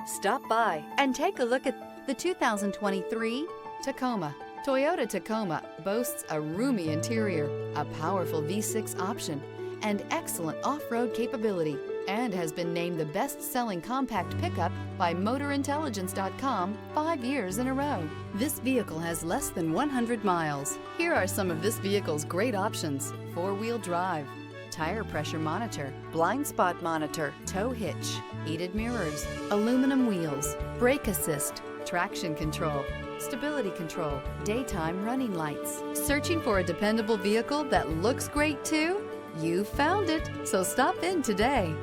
Stop by and take a look at the 2023 Tacoma. Toyota Tacoma boasts a roomy interior, a powerful V6 option, and excellent off-road capability, and has been named the best-selling compact pickup by MotorIntelligence.com 5 years in a row. This vehicle has less than 100 miles. Here are some of this vehicle's great options: four-wheel drive, tire pressure monitor, blind spot monitor, tow hitch, heated mirrors, aluminum wheels, brake assist, traction control, stability control, daytime running lights. Searching for a dependable vehicle that looks great too? You found it, so stop in today.